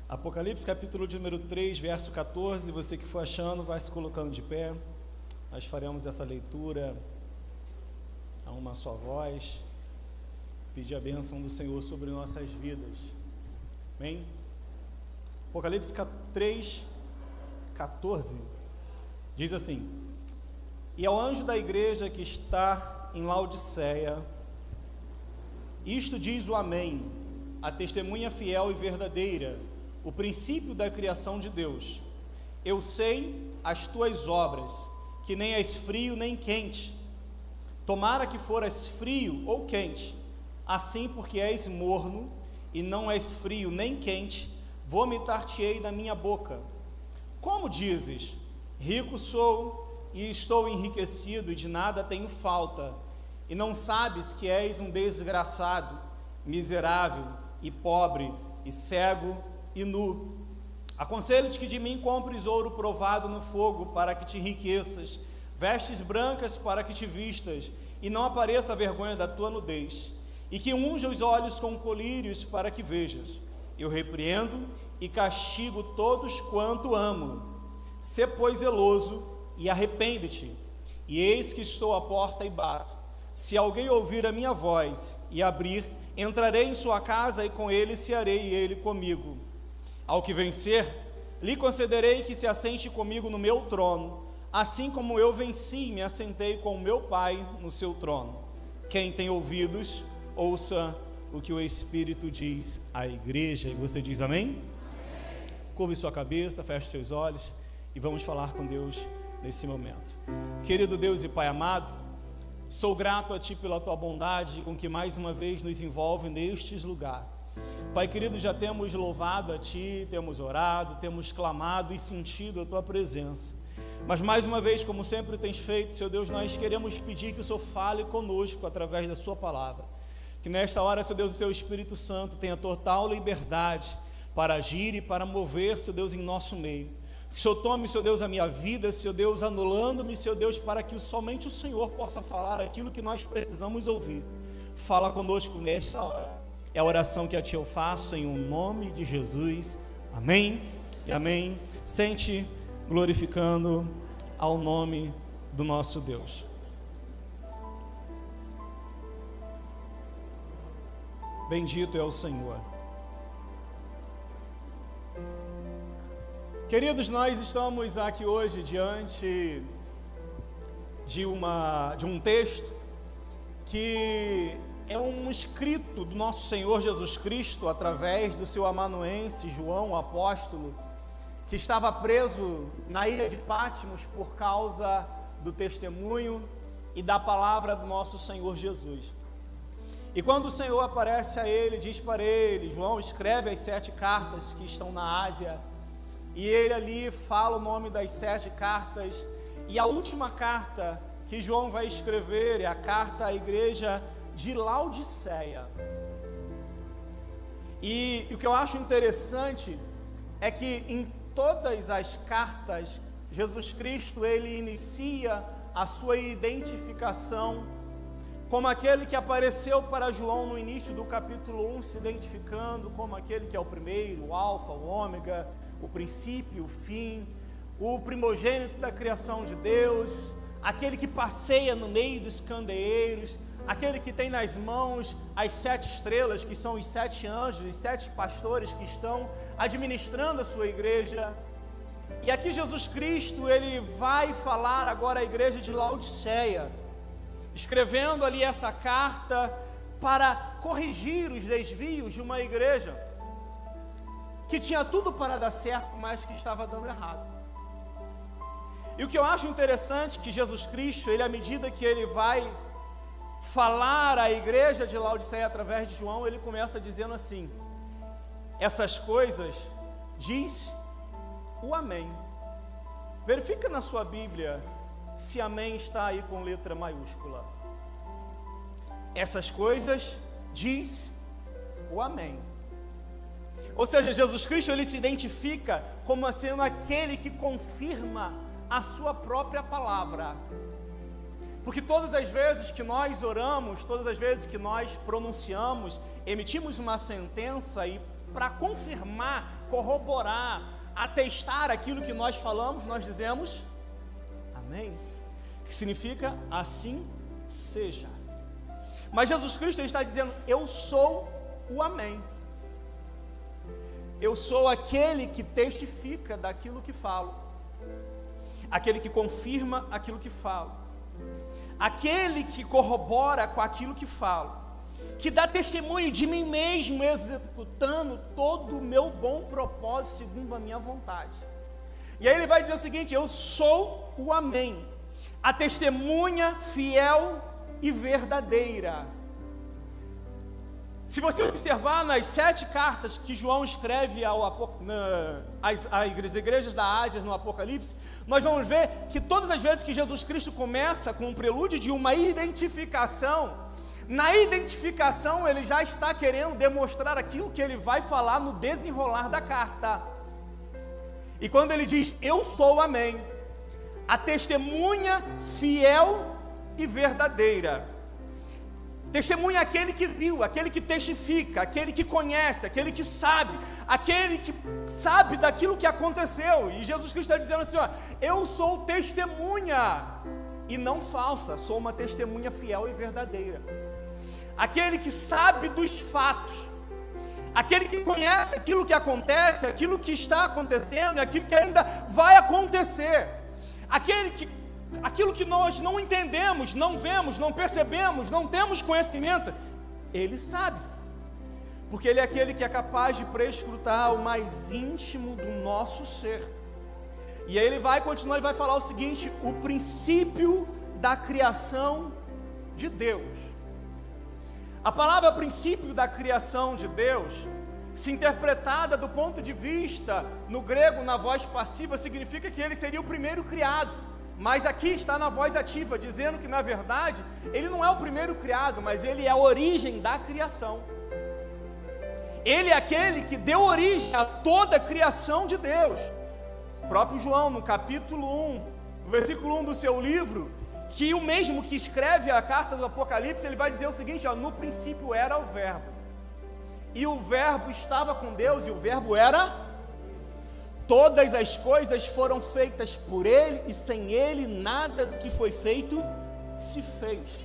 Apocalipse capítulo de número 3, verso 14, você que for achando, vai se colocando de pé. Nós faremos essa leitura a uma só voz, pedir a bênção do Senhor sobre nossas vidas. Amém? Apocalipse 3, 14, diz assim: E ao anjo da igreja que está em Laodiceia, isto diz o Amém, a testemunha fiel e verdadeira, o princípio da criação de Deus. Eu sei as tuas obras, que nem és frio nem quente. Tomara que foras frio ou quente, assim porque és morno e não és frio nem quente, vomitar-te-ei da minha boca. Como dizes, rico sou e estou enriquecido e de nada tenho falta, e não sabes que és um desgraçado, miserável e pobre e cego e nu. Aconselho-te que de mim compres ouro provado no fogo, para que te enriqueças, vestes brancas para que te vistas, e não apareça a vergonha da tua nudez, e que unja os olhos com colírios para que vejas. Eu repreendo e castigo todos quanto amo. Sê, pois, zeloso e arrepende-te. E eis que estou à porta e bato. Se alguém ouvir a minha voz e abrir, entrarei em sua casa e com ele cearei e ele comigo. Ao que vencer, lhe concederei que se assente comigo no meu trono, assim como eu venci e me assentei com o meu Pai no seu trono. Quem tem ouvidos, ouça o que o Espírito diz à igreja. E você diz amém? Amém. Curve sua cabeça, feche seus olhos e vamos falar com Deus nesse momento. Querido Deus e Pai amado, sou grato a Ti pela Tua bondade com que mais uma vez nos envolve nestes lugares. Pai querido, já temos louvado a Ti, temos orado, temos clamado e sentido a Tua presença. Mas mais uma vez, como sempre tens feito, Senhor Deus, nós queremos pedir que o Senhor fale conosco através da Sua palavra. Que nesta hora, Senhor Deus, o Seu Espírito Santo tenha total liberdade para agir e para mover, Senhor Deus, em nosso meio. Que o Senhor tome, Senhor Deus, a minha vida, Senhor Deus, anulando-me, Senhor Deus, para que somente o Senhor possa falar aquilo que nós precisamos ouvir. Fala conosco nesta hora. É a oração que a Ti eu faço em nome de Jesus. Amém e amém. Sente glorificando ao nome do nosso Deus. Bendito é o Senhor. Queridos, nós estamos aqui hoje diante de um texto que é um escrito do nosso Senhor Jesus Cristo através do seu amanuense João, o apóstolo, que estava preso na ilha de Patmos por causa do testemunho e da palavra do nosso Senhor Jesus. E quando o Senhor aparece a ele, diz para ele: João, escreve as 7 cartas que estão na Ásia. E ele ali fala o nome das 7 cartas. E a última carta que João vai escrever é a carta à igreja de Laodiceia. E o que eu acho interessante é que em todas as cartas, Jesus Cristo, ele inicia a sua identificação como aquele que apareceu para João no início do capítulo 1, se identificando como aquele que é o primeiro, o alfa, o ômega, o princípio, o fim, o primogênito da criação de Deus, aquele que passeia no meio dos candeeiros, aquele que tem nas mãos as 7 estrelas, que são os 7 anjos, os 7 pastores que estão administrando a sua igreja. E aqui Jesus Cristo, ele vai falar agora à igreja de Laodiceia, escrevendo ali essa carta para corrigir os desvios de uma igreja que tinha tudo para dar certo, mas que estava dando errado. E o que eu acho interessante é que Jesus Cristo, ele, à medida que ele vai falar à igreja de Laodiceia através de João, ele começa dizendo assim: essas coisas diz o Amém. Verifica na sua Bíblia se Amém está aí com letra maiúscula. Essas coisas diz o Amém. Ou seja, Jesus Cristo, ele se identifica como sendo aquele que confirma a sua própria palavra. Porque todas as vezes que nós oramos, todas as vezes que nós pronunciamos, emitimos uma sentença e para confirmar corroborar, atestar aquilo que nós falamos, nós dizemos amém, que significa assim seja. Mas Jesus Cristo, ele está dizendo, eu sou o amém. Eu sou aquele que testifica daquilo que falo, aquele que confirma aquilo que falo, aquele que corrobora com aquilo que falo, que dá testemunho de mim mesmo, executando todo o meu bom propósito segundo a minha vontade. E aí ele vai dizer o seguinte, eu sou o amém, a testemunha fiel e verdadeira. Se você observar nas 7 cartas que João escreve às igrejas da Ásia no Apocalipse, nós vamos ver que todas as vezes que Jesus Cristo começa com um prelúdio de uma identificação, na identificação ele já está querendo demonstrar aquilo que ele vai falar no desenrolar da carta. E quando ele diz, eu sou o amém, a testemunha fiel e verdadeira. Testemunha aquele que viu, aquele que testifica, aquele que conhece, aquele que sabe daquilo que aconteceu. E Jesus Cristo está dizendo assim, ó, eu sou testemunha e não falsa, sou uma testemunha fiel e verdadeira. Aquele que sabe dos fatos, aquele que conhece aquilo que acontece, aquilo que está acontecendo e aquilo que ainda vai acontecer. Aquilo que nós não entendemos, não vemos, não percebemos, não temos conhecimento, ele sabe, porque ele é aquele que é capaz de prescrutar o mais íntimo do nosso ser. E aí ele vai continuar, ele vai falar o seguinte, o princípio da criação de Deus. A palavra princípio da criação de Deus, se interpretada do ponto de vista, no grego, na voz passiva, significa que ele seria o primeiro criado. Mas aqui está na voz ativa, dizendo que na verdade, ele não é o primeiro criado, mas ele é a origem da criação. Ele é aquele que deu origem a toda a criação de Deus. O próprio João, no capítulo 1, no versículo 1 do seu livro, que o mesmo que escreve a carta do Apocalipse, ele vai dizer o seguinte, ó, no princípio era o verbo, e o verbo estava com Deus, e o verbo era... Todas as coisas foram feitas por Ele, e sem Ele nada do que foi feito se fez.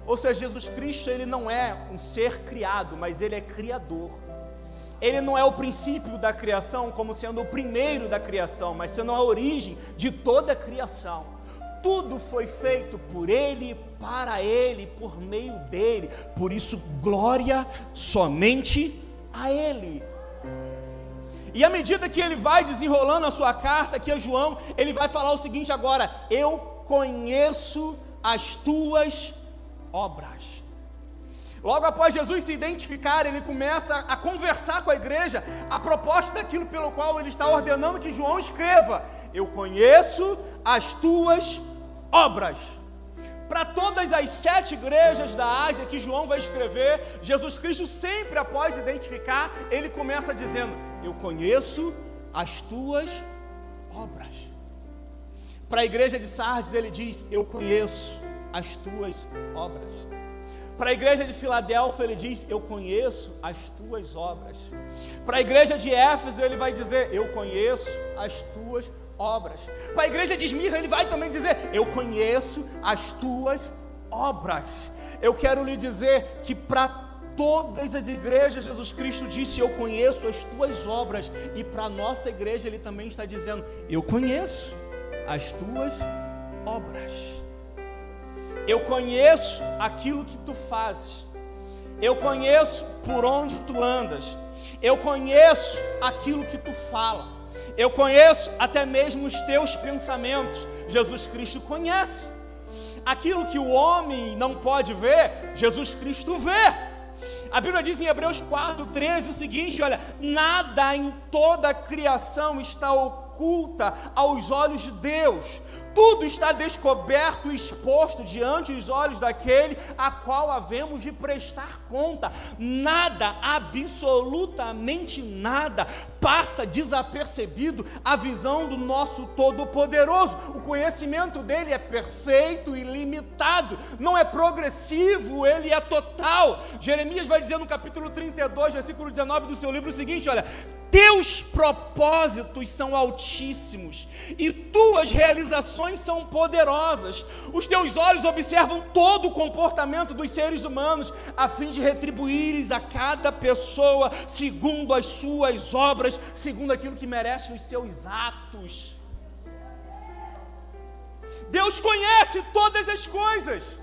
Ou seja, Jesus Cristo, Ele não é um ser criado, mas Ele é criador. Ele não é o princípio da criação, como sendo o primeiro da criação, mas sendo a origem de toda a criação. Tudo foi feito por Ele, para Ele, por meio dEle. Por isso, glória somente a Ele. E à medida que ele vai desenrolando a sua carta aqui a João, ele vai falar o seguinte agora, eu conheço as tuas obras. Logo após Jesus se identificar, ele começa a conversar com a igreja, a proposta daquilo pelo qual ele está ordenando que João escreva, eu conheço as tuas obras. Para todas as 7 igrejas da Ásia que João vai escrever, Jesus Cristo sempre após identificar, ele começa dizendo, eu conheço as tuas obras. Para a igreja de Sardes ele diz, eu conheço as tuas obras. Para a igreja de Filadélfia ele diz, eu conheço as tuas obras. Para a igreja de Éfeso ele vai dizer, eu conheço as tuas obras. Para a igreja de Esmirna ele vai também dizer, eu conheço as tuas obras. Eu quero lhe dizer que para todas as igrejas Jesus Cristo disse, eu conheço as tuas obras. E para a nossa igreja ele também está dizendo, eu conheço as tuas obras. Eu conheço aquilo que tu fazes. Eu conheço por onde tu andas. Eu conheço aquilo que tu fala. Eu conheço até mesmo os teus pensamentos. Jesus Cristo conhece. Aquilo que o homem não pode ver, Jesus Cristo vê. A Bíblia diz em Hebreus 4:13 o seguinte, olha, nada em toda a criação está oculta aos olhos de Deus. tudo está descoberto e exposto diante dos olhos daquele a qual havemos de prestar conta. Nada, absolutamente nada, passa desapercebido à visão do nosso Todo-Poderoso. O conhecimento dele é perfeito e limitado, não é progressivo, ele é total. Jeremias vai dizer no capítulo 32, versículo 19 do seu livro o seguinte, olha: teus propósitos são altíssimos e tuas realizações são poderosas. Os teus olhos observam todo o comportamento dos seres humanos, a fim de retribuires a cada pessoa segundo as suas obras, segundo aquilo que merece os seus atos. Deus conhece todas as coisas.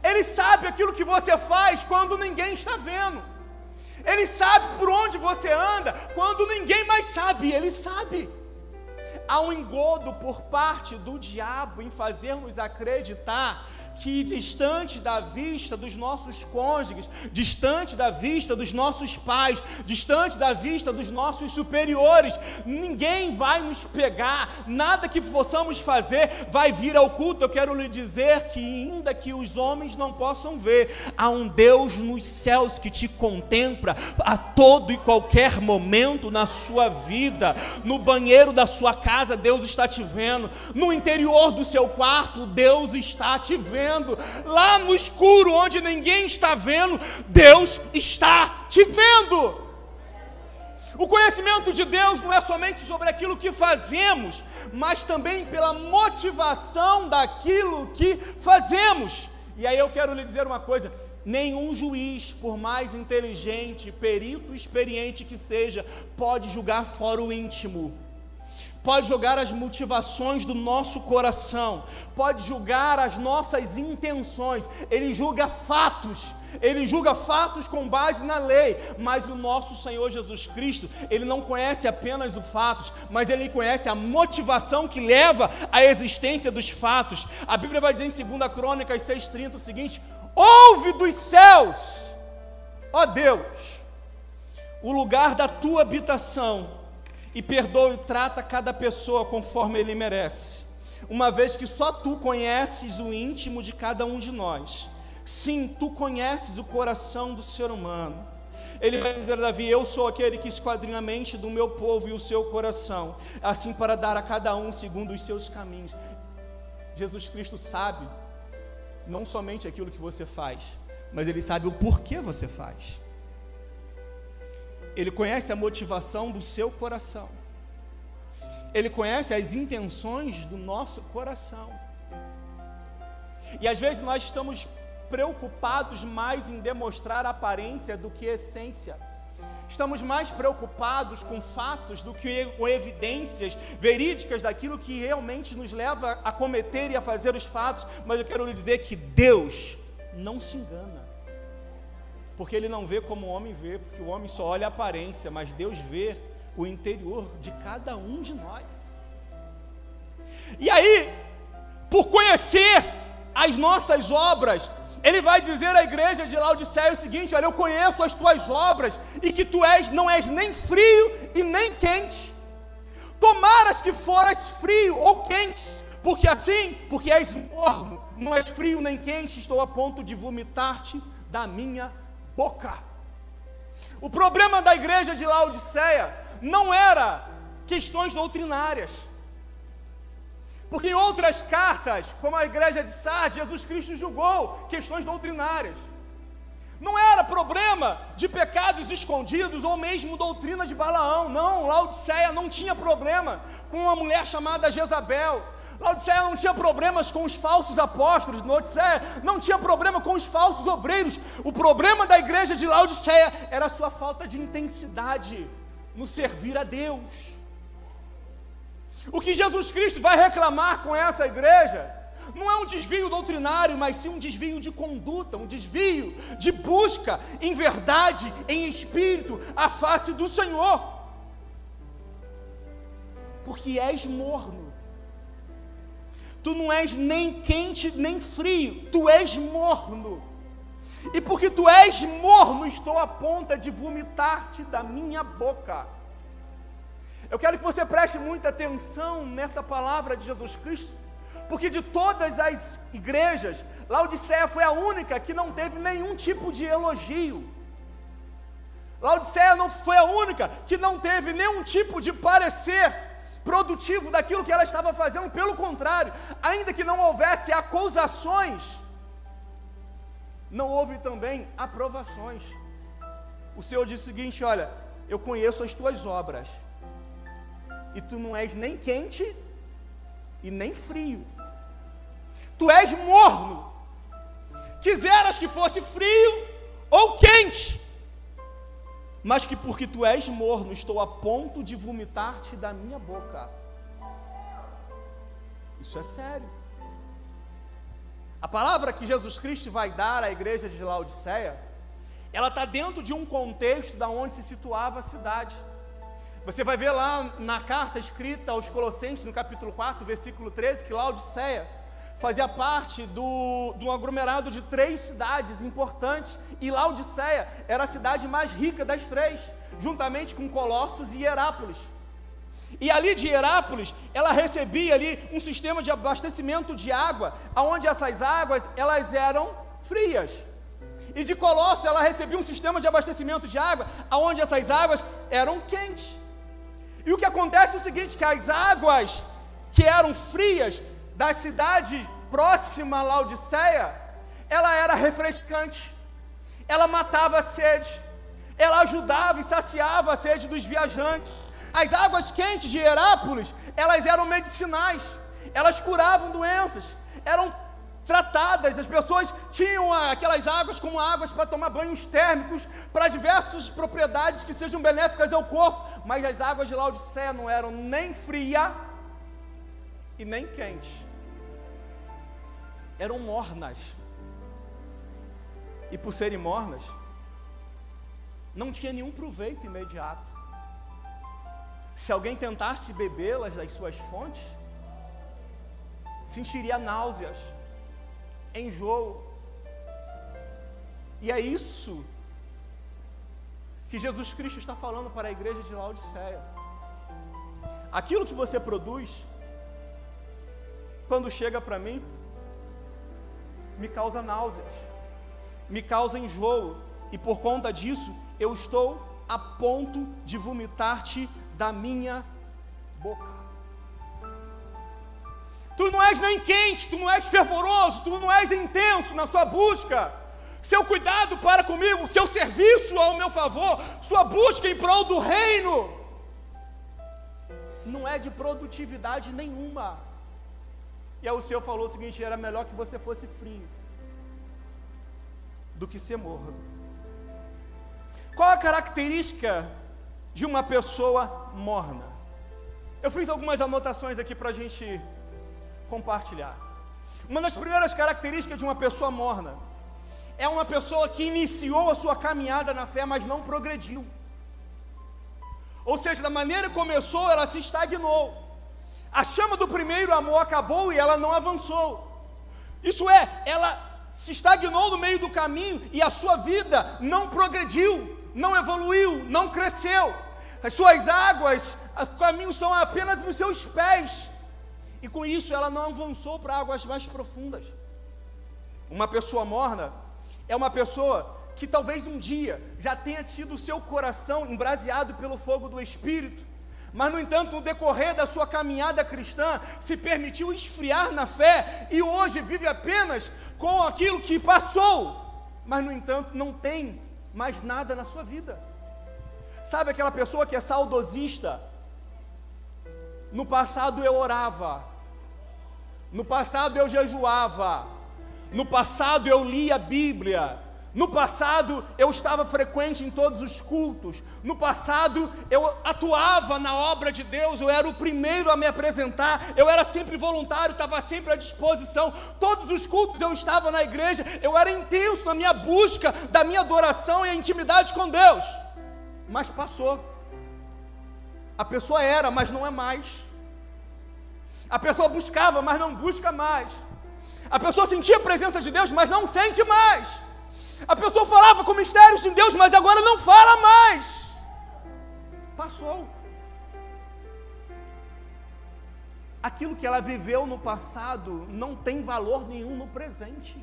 Ele sabe aquilo que você faz quando ninguém está vendo. Ele sabe por onde você anda quando ninguém mais sabe. Ele sabe. Há um engodo por parte do diabo em fazer-nos acreditar que distante da vista dos nossos cônjuges, distante da vista dos nossos pais, distante da vista dos nossos superiores, ninguém vai nos pegar, nada que possamos fazer vai vir ao culto. Eu quero lhe dizer que ainda que os homens não possam ver, há um Deus nos céus que te contempla a todo e qualquer momento na sua vida. No banheiro da sua casa, Deus está te vendo. No interior do seu quarto, Deus está te vendo. Lá no escuro, onde ninguém está vendo, Deus está te vendo. O conhecimento de Deus não é somente sobre aquilo que fazemos, mas também pela motivação daquilo que fazemos. E aí eu quero lhe dizer uma coisa: nenhum juiz, por mais inteligente, perito, experiente que seja, pode julgar fora o íntimo. Pode julgar as motivações do nosso coração, pode julgar as nossas intenções. Ele julga fatos com base na lei, mas o nosso Senhor Jesus Cristo, Ele não conhece apenas os fatos, mas Ele conhece a motivação que leva à existência dos fatos. A Bíblia vai dizer em 2 Crônicas 6,30 o seguinte: ouve dos céus, ó Deus, o lugar da tua habitação, e perdoa e trata cada pessoa conforme ele merece, uma vez que só tu conheces o íntimo de cada um de nós. Sim, tu conheces o coração do ser humano. Ele vai dizer a Davi: eu sou aquele que esquadrinha a mente do meu povo e o seu coração, assim para dar a cada um segundo os seus caminhos. Jesus Cristo sabe não somente aquilo que você faz, mas Ele sabe o porquê você faz. Ele conhece a motivação do seu coração. Ele conhece as intenções do nosso coração. E às vezes nós estamos preocupados mais em demonstrar aparência do que essência. Estamos mais preocupados com fatos do que com evidências verídicas daquilo que realmente nos leva a cometer e a fazer os fatos. Mas eu quero lhe dizer que Deus não se engana. Porque Ele não vê como o homem vê, porque o homem só olha a aparência, mas Deus vê o interior de cada um de nós. E aí, por conhecer as nossas obras, Ele vai dizer à igreja de Laodiceia o seguinte: olha, eu conheço as tuas obras e que tu não és nem frio e nem quente. Tomaras que foras frio ou quente, porque és morno, não és frio nem quente, estou a ponto de vomitar-te da minha boca. O problema da igreja de Laodiceia não era questões doutrinárias, porque em outras cartas, como a igreja de Sardes, Jesus Cristo julgou questões doutrinárias. Não era problema de pecados escondidos ou mesmo doutrina de Balaão. Não, Laodiceia não tinha problema com uma mulher chamada Jezabel. Laodiceia não tinha problemas com os falsos apóstolos. Laodiceia não tinha problema com os falsos obreiros. O problema da igreja de Laodiceia era a sua falta de intensidade no servir a Deus. O que Jesus Cristo vai reclamar com essa igreja não é um desvio doutrinário, mas sim um desvio de conduta, um desvio de busca em verdade, em espírito, à face do Senhor. Porque és morno. Tu não és nem quente nem frio, tu és morno. E porque tu és morno, estou a ponto de vomitar-te da minha boca. Eu quero que você preste muita atenção nessa palavra de Jesus Cristo, Porque de todas as igrejas, Laodiceia foi a única que não teve nenhum tipo de elogio. Laodiceia não foi a única que não teve nenhum tipo de parecer produtivo daquilo que ela estava fazendo. Pelo contrário, ainda que não houvesse acusações, não houve também aprovações. O Senhor disse o seguinte: olha, eu conheço as tuas obras, e tu não és nem quente e nem frio. Tu és morno. Quiseras que fosse frio ou quente, mas que porque tu és morno, estou a ponto de vomitar-te da minha boca. Isso é sério. A palavra que Jesus Cristo vai dar à igreja de Laodiceia, ela está dentro de um contexto da onde se situava a cidade. Você vai ver lá na carta escrita aos Colossenses, no capítulo 4, versículo 13, que Laodiceia fazia parte do aglomerado de 3 cidades importantes, e Laodiceia era a cidade mais rica das 3, juntamente com Colossos e Hierápolis. E ali de Hierápolis, ela recebia ali um sistema de abastecimento de água, onde essas águas, elas eram frias. E de Colossos, ela recebia um sistema de abastecimento de água, onde essas águas eram quentes. E o que acontece é o seguinte, que as águas que eram frias da cidade próxima a Laodiceia, ela era refrescante, ela matava a sede, ela ajudava e saciava a sede dos viajantes. As águas quentes de Hierápolis, elas eram medicinais, elas curavam doenças, eram tratadas, as pessoas tinham aquelas águas como águas para tomar banhos térmicos, para diversas propriedades que sejam benéficas ao corpo, mas as águas de Laodiceia não eram nem fria e nem quente, eram mornas, e por serem mornas, não tinha nenhum proveito imediato. Se alguém tentasse bebê-las das suas fontes, sentiria náuseas, enjoo. E é isso que Jesus Cristo está falando para a igreja de Laodiceia. Aquilo que você produz, quando chega para mim, me causa náuseas, me causa enjoo, e por conta disso, eu estou a ponto de vomitar-te da minha boca. Tu não és nem quente, tu não és fervoroso, tu não és intenso na sua busca, seu cuidado para comigo, seu serviço ao meu favor, sua busca em prol do reino, não é de produtividade nenhuma. E aí o Senhor falou o seguinte: era melhor que você fosse frio do que ser morno. Qual a característica de uma pessoa morna? Eu fiz algumas anotações aqui para a gente compartilhar. Uma das primeiras características de uma pessoa morna é uma pessoa que iniciou a sua caminhada na fé, mas não progrediu. Ou seja, da maneira que começou, ela se estagnou. A chama do primeiro amor acabou e ela não avançou. Isso é, ela se estagnou no meio do caminho e a sua vida não progrediu, não evoluiu, não cresceu. As suas águas, os caminhos estão apenas nos seus pés. E com isso ela não avançou para águas mais profundas. Uma pessoa morna é uma pessoa que talvez um dia já tenha tido o seu coração embraseado pelo fogo do Espírito, mas no entanto no decorrer da sua caminhada cristã se permitiu esfriar na fé e hoje vive apenas com aquilo que passou, mas no entanto não tem mais nada na sua vida. Sabe aquela pessoa que é saudosista? No passado eu orava, no passado eu jejuava, no passado eu lia a Bíblia, no passado eu estava frequente em todos os cultos, no passado eu atuava na obra de Deus, eu era o primeiro a me apresentar, eu era sempre voluntário, estava sempre à disposição, todos os cultos eu estava na igreja, eu era intenso na minha busca da minha adoração e a intimidade com Deus, mas passou. A pessoa era, mas não é mais. A pessoa buscava, mas não busca mais. A pessoa sentia a presença de Deus, mas não sente mais. A pessoa falava com mistérios de Deus, mas agora não fala mais. Passou. aquilo que ela viveu no passado não tem valor nenhum no presente.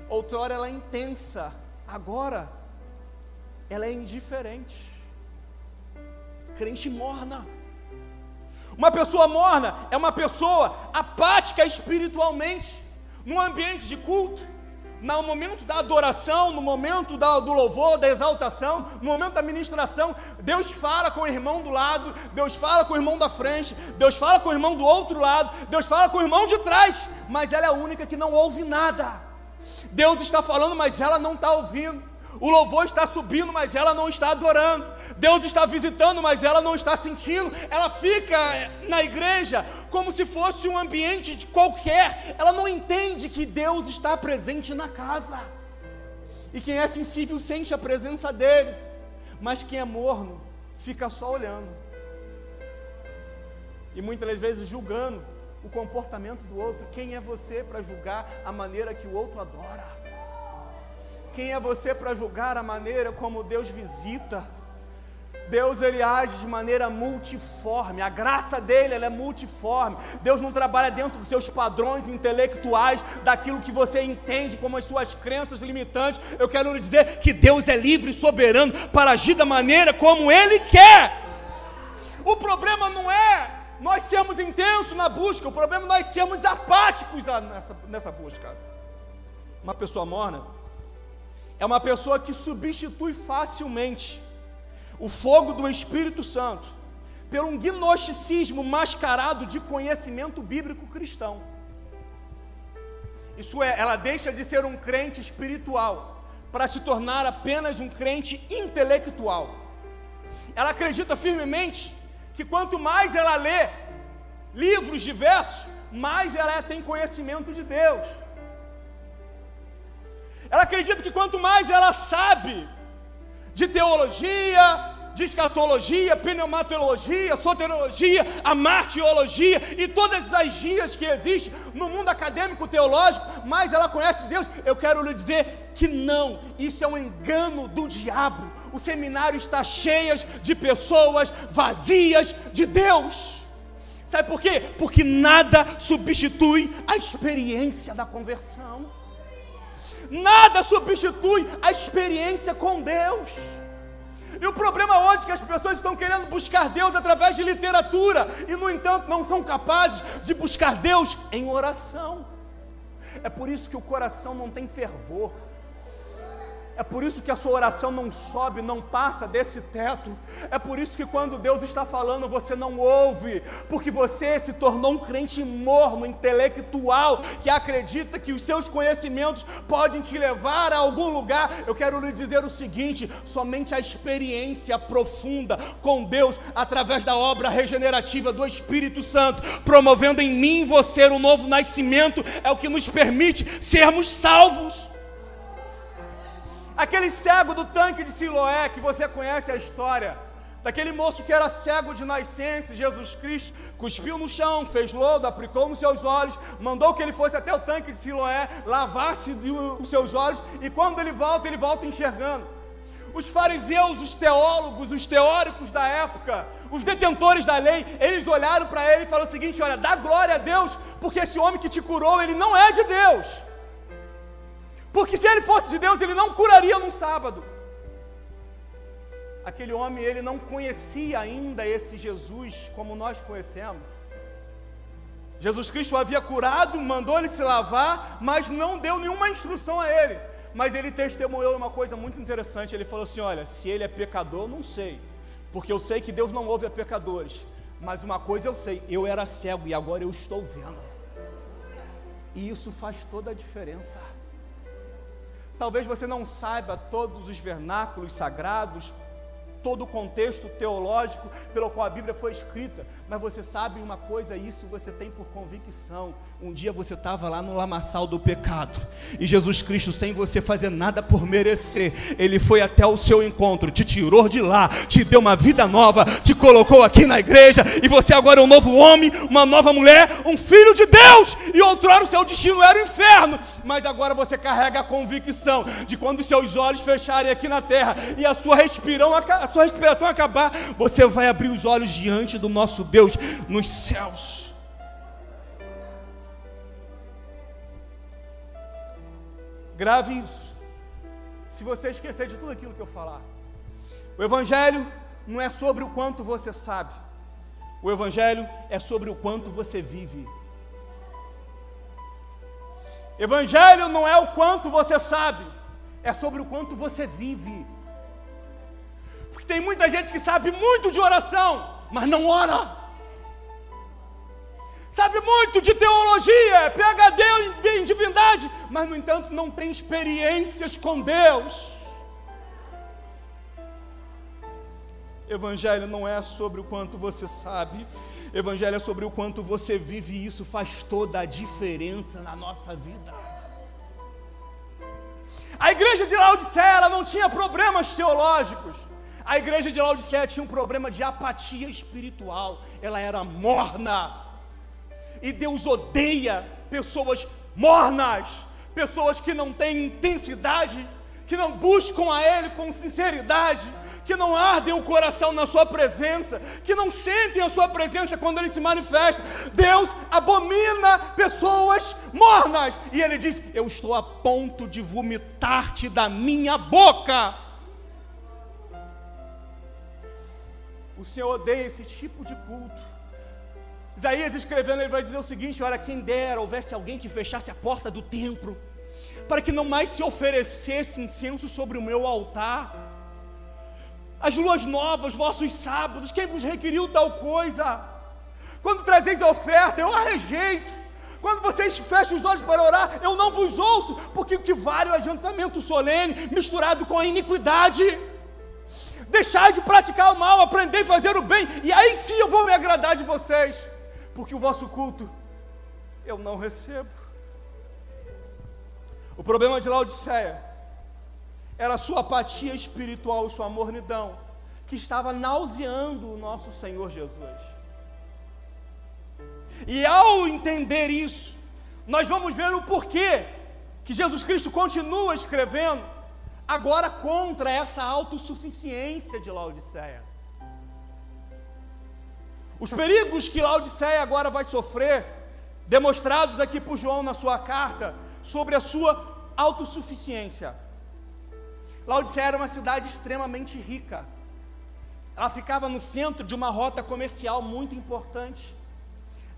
Outrora ela é intensa, agora ela é indiferente. Crente morna. Uma pessoa morna é uma pessoa apática espiritualmente. No ambiente de culto, no momento da adoração, no momento do louvor, da exaltação, no momento da ministração, Deus fala com o irmão do lado, Deus fala com o irmão da frente, Deus fala com o irmão do outro lado, Deus fala com o irmão de trás, mas ela é a única que não ouve nada. Deus está falando, mas ela não está ouvindo. O louvor está subindo, mas ela não está adorando. Deus está visitando, mas ela não está sentindo. Ela fica na igreja como se fosse um ambiente qualquer. Ela não entende que Deus está presente na casa. E quem é sensível sente a presença dele. Mas quem é morno fica só olhando. E muitas vezes julgando o comportamento do outro. Quem é você para julgar a maneira que o outro adora? Quem é você para julgar a maneira como Deus visita? Deus, ele age de maneira multiforme. A graça dele, ela é multiforme. Deus não trabalha dentro dos seus padrões intelectuais, daquilo que você entende como as suas crenças limitantes. Eu quero lhe dizer que Deus é livre e soberano para agir da maneira como ele quer. O problema não é nós sermos intensos na busca, o problema é nós sermos apáticos nessa busca. Uma pessoa morna é uma pessoa que substitui facilmente o fogo do Espírito Santo por um gnosticismo mascarado de conhecimento bíblico cristão. Isso é, ela deixa de ser um crente espiritual para se tornar apenas um crente intelectual. Ela acredita firmemente que quanto mais ela lê livros diversos, mais ela tem conhecimento de Deus. Ela acredita que quanto mais ela sabe de teologia, de escatologia, pneumatologia, soteriologia, a martiologia e todas as gias que existem no mundo acadêmico teológico, mais ela conhece de Deus. Eu quero lhe dizer que não, isso é um engano do diabo. O seminário está cheio de pessoas vazias de Deus. Sabe por quê? Porque nada substitui a experiência da conversão. Nada substitui a experiência com Deus. E o problema hoje é que as pessoas estão querendo buscar Deus através de literatura e, no entanto, não são capazes de buscar Deus em oração. É por isso que o coração não tem fervor. É por isso que a sua oração não sobe, não passa desse teto. É por isso que quando Deus está falando, você não ouve, porque você se tornou um crente morno, intelectual, que acredita que os seus conhecimentos podem te levar a algum lugar. Eu quero lhe dizer o seguinte: somente a experiência profunda com Deus, através da obra regenerativa do Espírito Santo, promovendo em mim e você um novo nascimento, é o que nos permite sermos salvos. Aquele cego do tanque de Siloé, que você conhece a história, daquele moço que era cego de nascença, Jesus Cristo cuspiu no chão, fez lodo, aplicou nos seus olhos, mandou que ele fosse até o tanque de Siloé, lavasse os seus olhos, e quando ele volta enxergando. Os fariseus, os teólogos, os teóricos da época, os detentores da lei, eles olharam para ele e falaram o seguinte: olha, dá glória a Deus, porque esse homem que te curou, ele não é de Deus. Porque se ele fosse de Deus, ele não curaria num sábado. Aquele homem, ele não conhecia ainda esse Jesus como nós conhecemos. Jesus Cristo o havia curado, mandou ele se lavar, mas não deu nenhuma instrução a ele. Mas ele testemunhou uma coisa muito interessante. Ele falou assim: olha, se ele é pecador, não sei, porque eu sei que Deus não ouve a pecadores. Mas uma coisa eu sei, eu era cego e agora eu estou vendo. E isso faz toda a diferença. Talvez você não saiba todos os vernáculos sagrados, todo o contexto teológico pelo qual a Bíblia foi escrita, mas você sabe uma coisa, isso você tem por convicção. Um dia você estava lá no lamaçal do pecado, e Jesus Cristo, sem você fazer nada por merecer, Ele foi até o seu encontro, te tirou de lá, te deu uma vida nova, te colocou aqui na igreja, e você agora é um novo homem, uma nova mulher, um filho de Deus. E outrora o seu destino era o inferno, mas agora você carrega a convicção de quando os seus olhos fecharem aqui na terra, e a sua respiração acabar, você vai abrir os olhos diante do nosso Deus nos céus. Grave isso. Se você esquecer de tudo aquilo que eu falar. O Evangelho não é sobre o quanto você sabe. O Evangelho é sobre o quanto você vive. Evangelho não é o quanto você sabe, é sobre o quanto você vive. Porque tem muita gente que sabe muito de oração, mas não ora. Sabe muito de teologia, PhD em divindade, mas no entanto não tem experiências com Deus. Evangelho não é sobre o quanto você sabe, Evangelho é sobre o quanto você vive, e isso faz toda a diferença na nossa vida. A igreja de Laodiceia, ela não tinha problemas teológicos. A igreja de Laodiceia tinha um problema de apatia espiritual. Ela era morna. E Deus odeia pessoas mornas, pessoas que não têm intensidade, que não buscam a Ele com sinceridade, que não ardem o coração na sua presença, que não sentem a sua presença quando Ele se manifesta. Deus abomina pessoas mornas, e Ele diz: eu estou a ponto de vomitar-te da minha boca. O Senhor odeia esse tipo de culto. Isaías escrevendo, ele vai dizer o seguinte: ora, quem dera houvesse alguém que fechasse a porta do templo, para que não mais se oferecesse incenso sobre o meu altar. As luas novas, vossos sábados, quem vos requiriu tal coisa? Quando trazeis a oferta, eu a rejeito. Quando vocês fecham os olhos para orar, eu não vos ouço, porque o que vale é o ajuntamento solene, misturado com a iniquidade. Deixai de praticar o mal, aprendei a fazer o bem, e aí sim eu vou me agradar de vocês, porque o vosso culto eu não recebo. O problema de Laodiceia era a sua apatia espiritual e sua mornidão, que estava nauseando o nosso Senhor Jesus. E ao entender isso, nós vamos ver o porquê que Jesus Cristo continua escrevendo agora contra essa autossuficiência de Laodiceia. Os perigos que Laodiceia agora vai sofrer, demonstrados aqui por João na sua carta, sobre a sua autossuficiência. Laodiceia era uma cidade extremamente rica. Ela ficava no centro de uma rota comercial muito importante.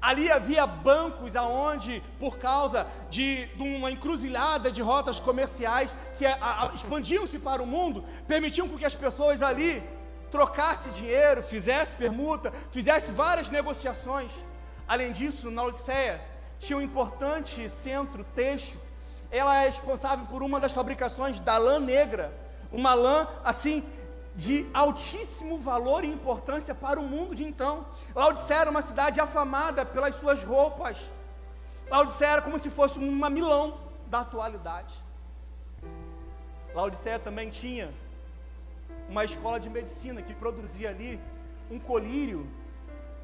Ali havia bancos aonde, por causa de uma encruzilhada de rotas comerciais que expandiam-se para o mundo, permitiam que as pessoas ali trocassem dinheiro, fizessem permuta, fizessem várias negociações. Além disso, Laodiceia tinha um importante centro têxtil. Ela é responsável por uma das fabricações da lã negra, uma lã assim de altíssimo valor e importância para o mundo de então. Laodiceia era uma cidade afamada pelas suas roupas. Laodiceia era como se fosse uma Milão da atualidade. Laodiceia também tinha uma escola de medicina que produzia ali um colírio,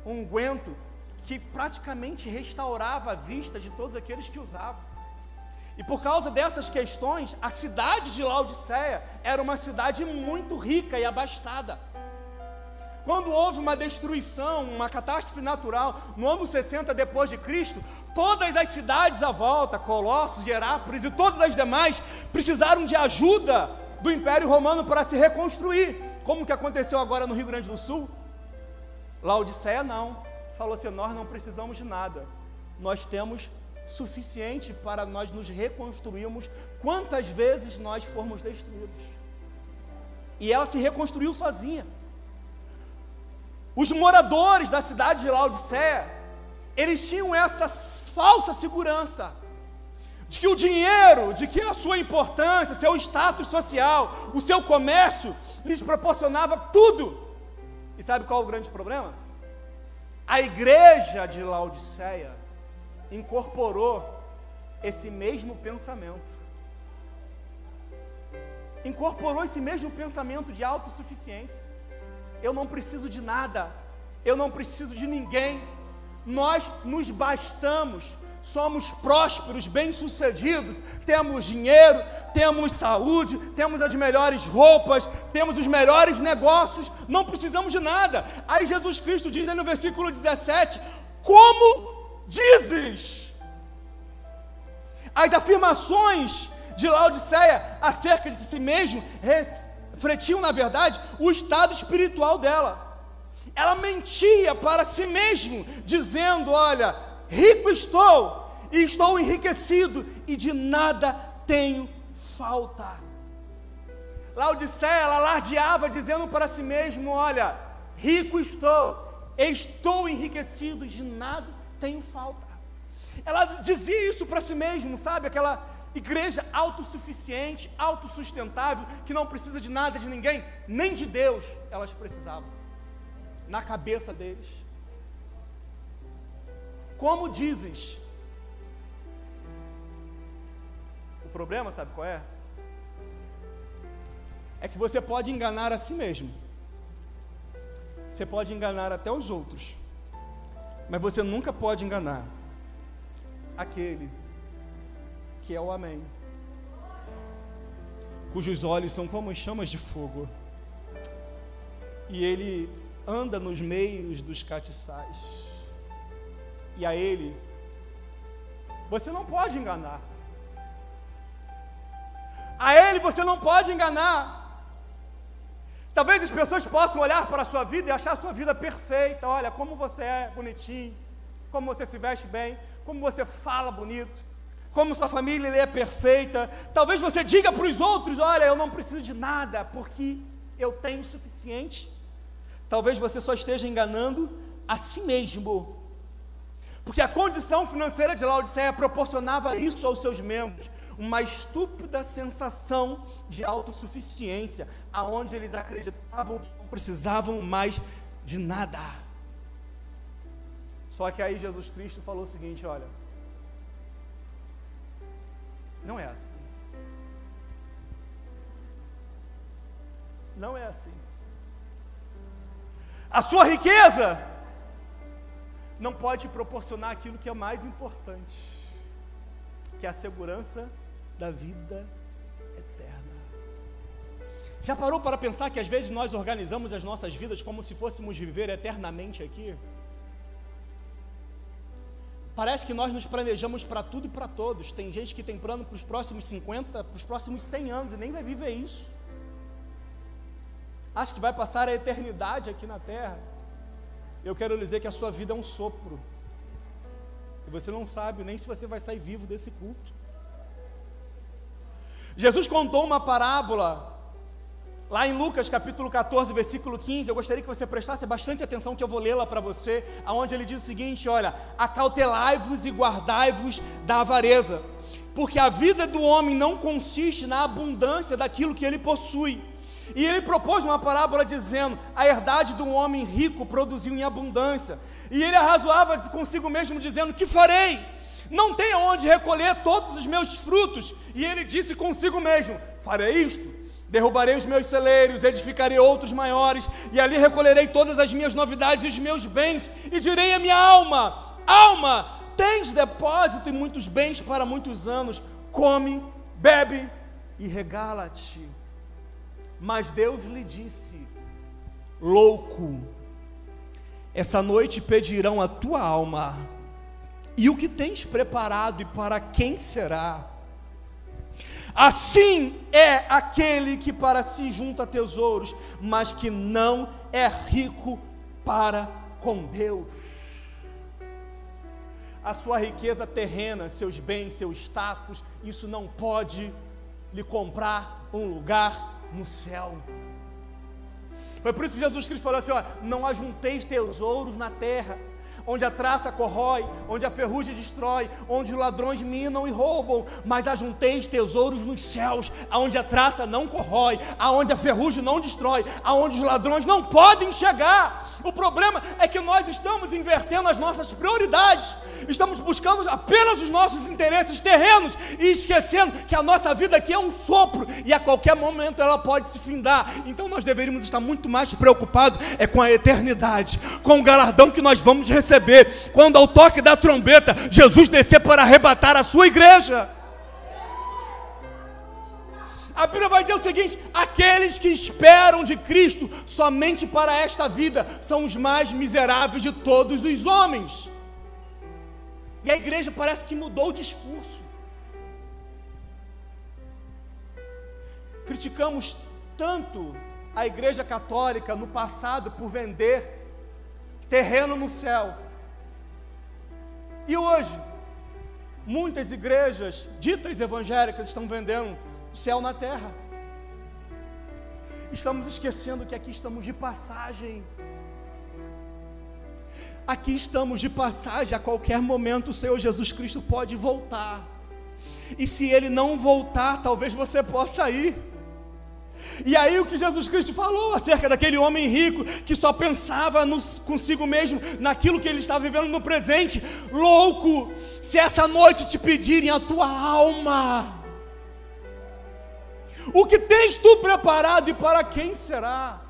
um unguento que praticamente restaurava a vista de todos aqueles que usavam. E por causa dessas questões, a cidade de Laodiceia era uma cidade muito rica e abastada. Quando houve uma destruição, uma catástrofe natural, no ano 60 depois de Cristo, todas as cidades à volta, Colossos, Herápolis e todas as demais, precisaram de ajuda do Império Romano para se reconstruir, como que aconteceu agora no Rio Grande do Sul. Laodiceia não, falou assim: nós não precisamos de nada, nós temos suficiente para nós nos reconstruirmos quantas vezes nós formos destruídos. E ela se reconstruiu sozinha. Os moradores da cidade de Laodiceia, eles tinham essa falsa segurança de que o dinheiro, de que a sua importância, seu status social, o seu comércio lhes proporcionava tudo. E sabe qual é o grande problema? A igreja de Laodiceia incorporou esse mesmo pensamento. Incorporou esse mesmo pensamento de autossuficiência. Eu não preciso de nada, eu não preciso de ninguém, nós nos bastamos, somos prósperos, bem-sucedidos, temos dinheiro, temos saúde, temos as melhores roupas, temos os melhores negócios, não precisamos de nada. Aí Jesus Cristo diz aí no versículo 17: como dizes? As afirmações de Laodiceia acerca de si mesmo refletiam, na verdade, o estado espiritual dela. Ela mentia para si mesmo, dizendo: olha, rico estou, e estou enriquecido, e de nada tenho falta. Laodiceia, ela alardeava, dizendo para si mesmo: olha, rico estou enriquecido, e de nada tenho falta. Ela dizia isso para si mesmo, sabe? Aquela igreja autossuficiente, autossustentável, que não precisa de nada de ninguém, nem de Deus elas precisavam. Na cabeça deles. Como dizes? O problema, sabe qual é? É que você pode enganar a si mesmo. Você pode enganar até os outros. Mas você nunca pode enganar aquele que é o Amém, cujos olhos são como chamas de fogo, e ele anda nos meios dos catiçais, e a ele você não pode enganar. A ele você não pode enganar. Talvez as pessoas possam olhar para a sua vida e achar a sua vida perfeita. Olha, como você é bonitinho, como você se veste bem, como você fala bonito, como sua família é perfeita. Talvez você diga para os outros: olha, eu não preciso de nada, porque eu tenho o suficiente. Talvez você só esteja enganando a si mesmo, porque a condição financeira de Laodiceia proporcionava isso aos seus membros, uma estúpida sensação de autossuficiência, aonde eles acreditavam que não precisavam mais de nada. Só que aí Jesus Cristo falou o seguinte: olha, não é assim. Não é assim. A sua riqueza não pode te proporcionar aquilo que é mais importante, que é a segurança da vida eterna. Já parou para pensar que às vezes nós organizamos as nossas vidas como se fôssemos viver eternamente aqui? Parece que nós nos planejamos para tudo e para todos. Tem gente que tem plano para os próximos 50, para os próximos 100 anos e nem vai viver isso. Acha que vai passar a eternidade aqui na terra. Eu quero dizer que a sua vida é um sopro. E você não sabe nem se você vai sair vivo desse culto. Jesus contou uma parábola lá em Lucas capítulo 14, versículo 15, eu gostaria que você prestasse bastante atenção, que eu vou lê-la para você, aonde ele diz o seguinte: olha, acautelai-vos e guardai-vos da avareza, porque a vida do homem não consiste na abundância daquilo que ele possui. E ele propôs uma parábola dizendo: a herdade do homem rico produziu em abundância, e ele arrazoava consigo mesmo dizendo: que farei? Não tenho onde recolher todos os meus frutos. E ele disse consigo mesmo: farei isto, derrubarei os meus celeiros, edificarei outros maiores, e ali recolherei todas as minhas novidades e os meus bens, e direi à minha alma: alma, tens depósito e muitos bens para muitos anos, come, bebe e regala-te. Mas Deus lhe disse: louco, essa noite pedirão a tua alma, e o que tens preparado, e para quem será? Assim é aquele que para si junta tesouros, mas que não é rico para com Deus. A sua riqueza terrena, seus bens, seu status, isso não pode lhe comprar um lugar no céu. Foi por isso que Jesus Cristo falou assim: ó, não ajunteis tesouros na terra, onde a traça corrói, onde a ferrugem destrói, onde os ladrões minam e roubam, mas ajunteis tesouros nos céus, aonde a traça não corrói, aonde a ferrugem não destrói, aonde os ladrões não podem chegar. O problema é que nós estamos invertendo as nossas prioridades, estamos buscando apenas os nossos interesses terrenos e esquecendo que a nossa vida aqui é um sopro e a qualquer momento ela pode se findar. Então nós deveríamos estar muito mais preocupados com a eternidade, com o galardão que nós vamos receber quando ao toque da trombeta Jesus descer para arrebatar a sua igreja. A Bíblia vai dizer o seguinte: aqueles que esperam de Cristo somente para esta vida são os mais miseráveis de todos os homens. E a igreja parece que mudou o discurso. criticamos tanto a Igreja Católica no passado por vender terreno no céu. E hoje, muitas igrejas ditas evangélicas estão vendendo o céu na terra. Estamos esquecendo que aqui estamos de passagem. Aqui estamos de passagem, a qualquer momento o Senhor Jesus Cristo pode voltar. E se Ele não voltar, talvez você possa ir. E aí o que Jesus Cristo falou acerca daquele homem rico, que só pensava consigo mesmo, naquilo que ele estava vivendo no presente. Louco, se essa noite te pedirem a tua alma, o que tens tu preparado e para quem será?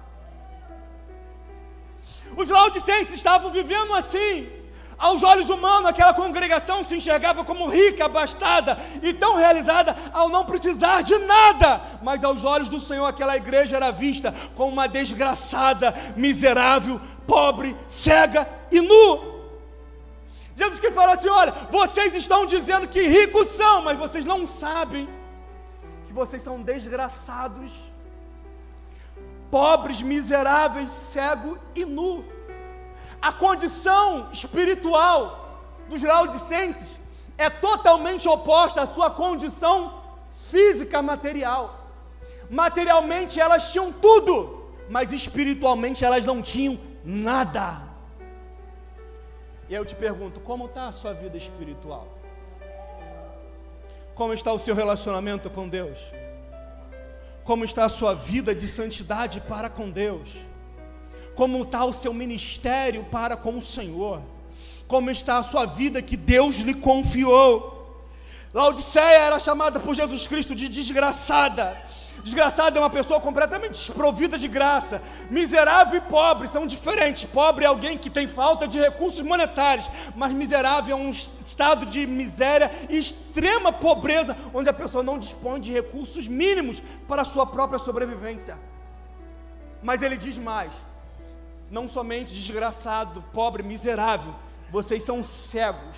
Os laodicenses estavam vivendo assim. Aos olhos humanos, aquela congregação se enxergava como rica, abastada e tão realizada ao não precisar de nada. Mas aos olhos do Senhor, aquela igreja era vista como uma desgraçada, miserável, pobre, cega e nu. Jesus que fala assim: olha, vocês estão dizendo que ricos são, mas vocês não sabem que vocês são desgraçados, pobres, miseráveis, cego e nu. A condição espiritual dos laodicenses é totalmente oposta à sua condição física material. Materialmente elas tinham tudo, mas espiritualmente elas não tinham nada. E aí eu te pergunto, como está a sua vida espiritual? Como está o seu relacionamento com Deus? Como está a sua vida de santidade para com Deus? Como está o seu ministério para com o Senhor? Como está a sua vida que Deus lhe confiou? Laodiceia era chamada por Jesus Cristo de desgraçada. Desgraçada é uma pessoa completamente desprovida de graça. Miserável e pobre são diferentes. Pobre é alguém que tem falta de recursos monetários, mas miserável é um estado de miséria e extrema pobreza, onde a pessoa não dispõe de recursos mínimos para a sua própria sobrevivência. Mas ele diz mais: não somente desgraçado, pobre, miserável, vocês são cegos.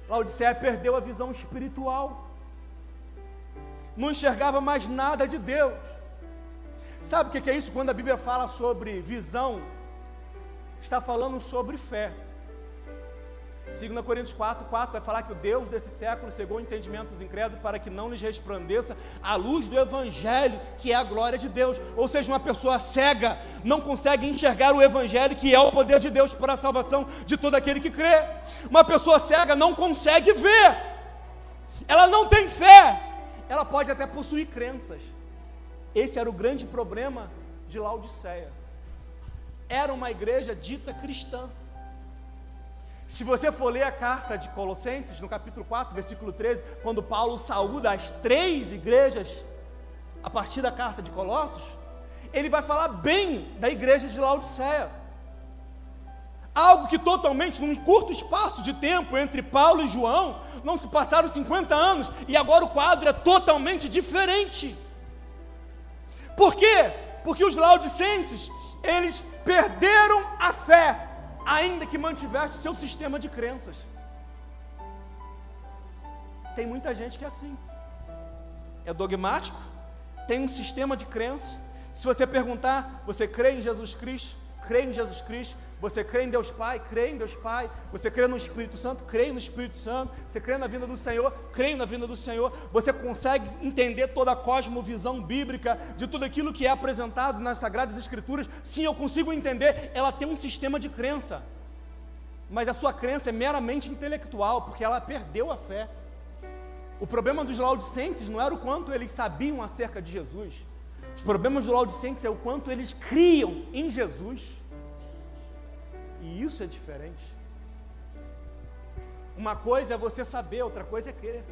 Laodiceia perdeu a visão espiritual, não enxergava mais nada de Deus. Sabe o que é isso? Quando a Bíblia fala sobre visão, está falando sobre fé. 2 Coríntios 4:4 vai falar que o Deus desse século cegou o entendimento dos incrédulos para que não lhes resplandeça a luz do Evangelho, que é a glória de Deus. Ou seja, uma pessoa cega não consegue enxergar o Evangelho, que é o poder de Deus para a salvação de todo aquele que crê. Uma pessoa cega não consegue ver, ela não tem fé, ela pode até possuir crenças. Esse era o grande problema de Laodiceia. Era uma igreja dita cristã. Se você for ler a carta de Colossenses, no capítulo 4, versículo 13, quando Paulo saúda as 3 igrejas, a partir da carta de Colossos, ele vai falar bem da igreja de Laodiceia. Algo que totalmente, num curto espaço de tempo entre Paulo e João, não se passaram 50 anos, e agora o quadro é totalmente diferente. Por quê? Porque os laodicenses, eles perderam a fé, ainda que mantivesse o seu sistema de crenças. Tem muita gente que é assim, é dogmático, tem um sistema de crença. Se você perguntar, você crê em Jesus Cristo? Crê em Jesus Cristo. Você crê em Deus Pai? Crê em Deus Pai. Você crê no Espírito Santo? Crê no Espírito Santo. Você crê na vinda do Senhor? Crê na vinda do Senhor. Você consegue entender toda a cosmovisão bíblica de tudo aquilo que é apresentado nas Sagradas Escrituras? Sim, eu consigo entender. Ela tem um sistema de crença, mas a sua crença é meramente intelectual, porque ela perdeu a fé. O problema dos laodicenses não era o quanto eles sabiam acerca de Jesus. Os problemas dos laodicenses é o quanto eles criam em Jesus. E isso é diferente. Uma coisa é você saber, outra coisa é crer.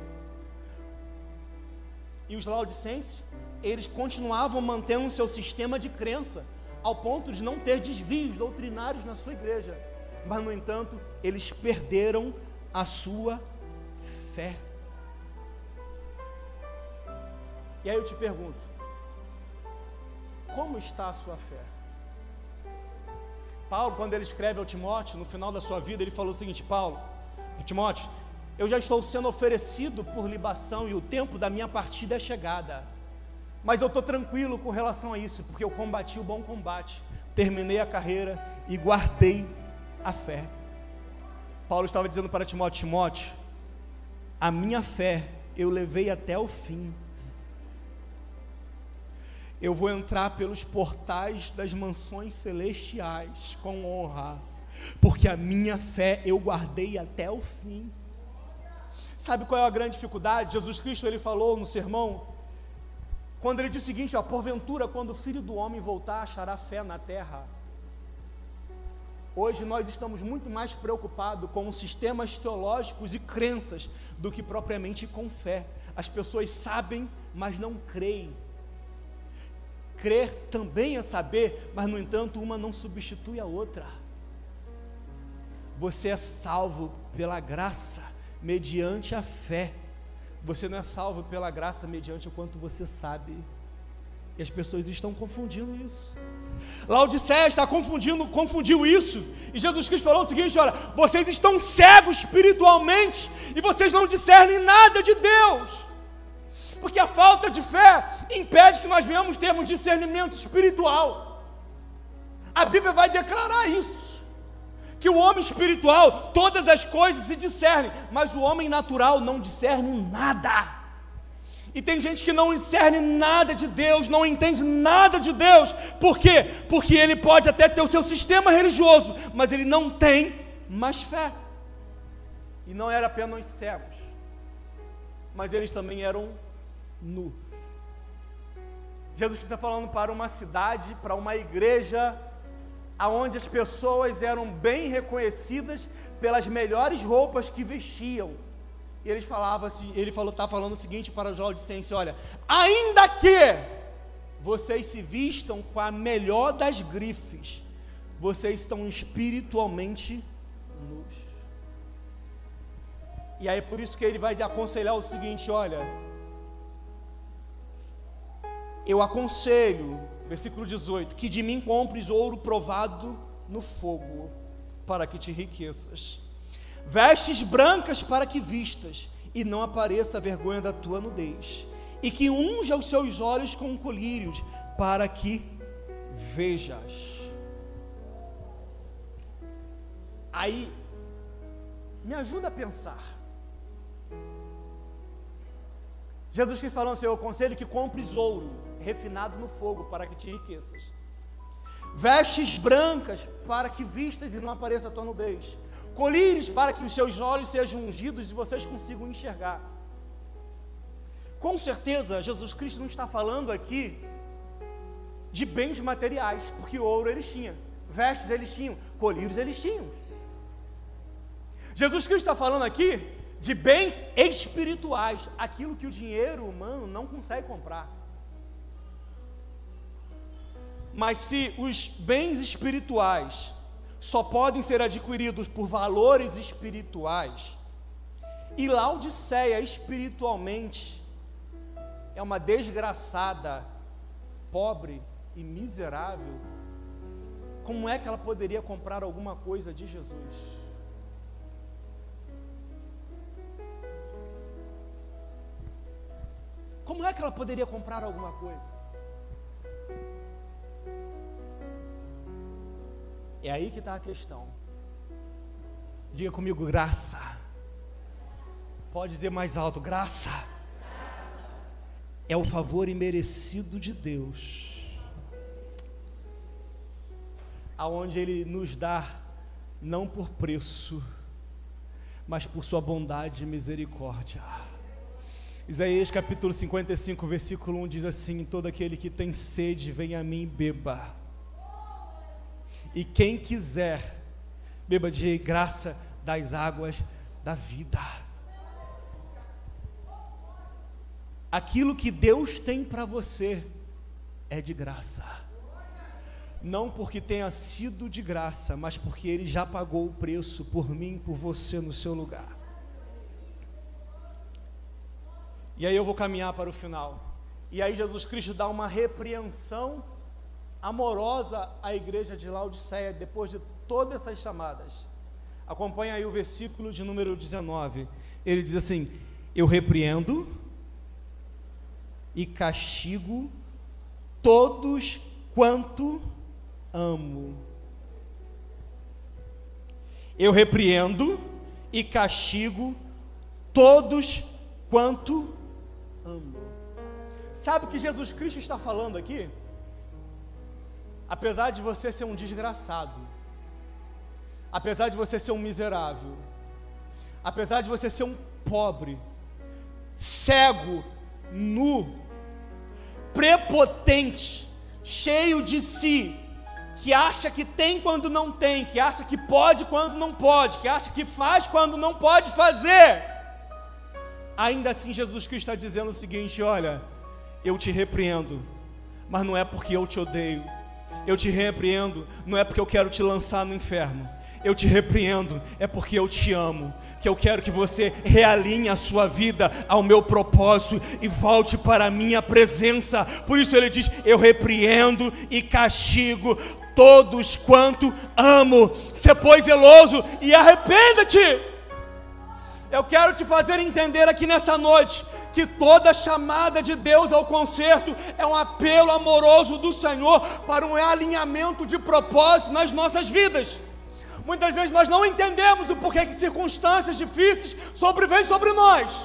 E os laodicenses, eles continuavam mantendo seu sistema de crença, ao ponto de não ter desvios doutrinários na sua igreja. Mas, no entanto, eles perderam a sua fé. E aí eu te pergunto, como está a sua fé? Paulo, quando ele escreve ao Timóteo, no final da sua vida, ele falou o seguinte: Paulo, Timóteo, eu já estou sendo oferecido por libação e o tempo da minha partida é chegada. Mas eu estou tranquilo com relação a isso, porque eu combati o bom combate, terminei a carreira e guardei a fé. Paulo estava dizendo para Timóteo: Timóteo, a minha fé eu levei até o fim. Eu vou entrar pelos portais das mansões celestiais com honra, porque a minha fé eu guardei até o fim. Sabe qual é a grande dificuldade? Jesus Cristo, ele falou no sermão, quando ele disse o seguinte, porventura, quando o Filho do Homem voltar, achará fé na terra. Hoje nós estamos muito mais preocupados com sistemas teológicos e crenças do que propriamente com fé. As pessoas sabem, mas não creem. Crer também é saber, mas no entanto uma não substitui a outra. Você é salvo pela graça, mediante a fé. Você não é salvo pela graça mediante o quanto você sabe. E as pessoas estão confundindo isso. Laodiceia confundiu isso. E Jesus Cristo falou o seguinte: olha, vocês estão cegos espiritualmente e vocês não discernem nada de Deus. Porque a falta de fé impede que nós venhamos ter um discernimento espiritual. A Bíblia vai declarar isso, que o homem espiritual, todas as coisas se discernem, mas o homem natural não discerne nada. E tem gente que não discerne nada de Deus, não entende nada de Deus. Por quê? Porque ele pode até ter o seu sistema religioso, mas ele não tem mais fé. E não era apenas cegos, mas eles também eram nu. Jesus está falando para uma cidade, para uma igreja, aonde as pessoas eram bem reconhecidas pelas melhores roupas que vestiam. E ele está falando o seguinte para os laodicenses: olha, ainda que vocês se vistam com a melhor das grifes, vocês estão espiritualmente nus. E aí por isso que ele vai te aconselhar o seguinte: olha, eu aconselho, versículo 18, que de mim compres ouro provado no fogo, para que te enriqueças, vestes brancas para que vistas, e não apareça a vergonha da tua nudez, e que unja os seus olhos com colírios, para que vejas. Aí, me ajuda a pensar. Jesus Cristo falando assim: eu aconselho que compres ouro refinado no fogo, para que te enriqueças, vestes brancas para que vistas e não apareça a tua nudez, colírios para que os seus olhos sejam ungidos e vocês consigam enxergar. Com certeza Jesus Cristo não está falando aqui de bens materiais, porque ouro eles tinham, vestes eles tinham, colírios eles tinham. Jesus Cristo está falando aqui de bens espirituais, aquilo que o dinheiro humano não consegue comprar. Mas se os bens espirituais só podem ser adquiridos por valores espirituais, e Laodiceia espiritualmente é uma desgraçada, pobre e miserável, como é que ela poderia comprar alguma coisa de Jesus? Como é que ela poderia comprar alguma coisa? É aí que está a questão. Diga comigo: graça. Pode dizer mais alto: graça. É o favor imerecido de Deus, aonde Ele nos dá, não por preço, mas por sua bondade e misericórdia. Isaías capítulo 55, versículo 1 diz assim: todo aquele que tem sede, venha a mim e beba. E quem quiser, beba de graça das águas da vida. Aquilo que Deus tem para você é de graça. Não porque tenha sido de graça, mas porque Ele já pagou o preço por mim, por você, no seu lugar. E aí eu vou caminhar para o final. E aí Jesus Cristo dá uma repreensão amorosa à igreja de Laodiceia, depois de todas essas chamadas. Acompanha aí o versículo de número 19. Ele diz assim: eu repreendo e castigo todos quanto amo. Eu repreendo e castigo todos quanto amo. Sabe o que Jesus Cristo está falando aqui? Apesar de você ser um desgraçado, apesar de você ser um miserável, apesar de você ser um pobre, cego, nu, prepotente, cheio de si, que acha que tem quando não tem, que acha que pode quando não pode, que acha que faz quando não pode fazer, ainda assim Jesus Cristo está dizendo o seguinte: olha, eu te repreendo, mas não é porque eu te odeio. Eu te repreendo, não é porque eu quero te lançar no inferno. Eu te repreendo, é porque eu te amo, que eu quero que você realinhe a sua vida ao meu propósito e volte para a minha presença. Por isso ele diz: eu repreendo e castigo todos quanto amo. Sê, pois, zeloso e arrependa-te. Eu quero te fazer entender aqui nessa noite que toda chamada de Deus ao conserto é um apelo amoroso do Senhor para um alinhamento de propósito nas nossas vidas. Muitas vezes nós não entendemos o porquê que circunstâncias difíceis sobrevêm sobre nós.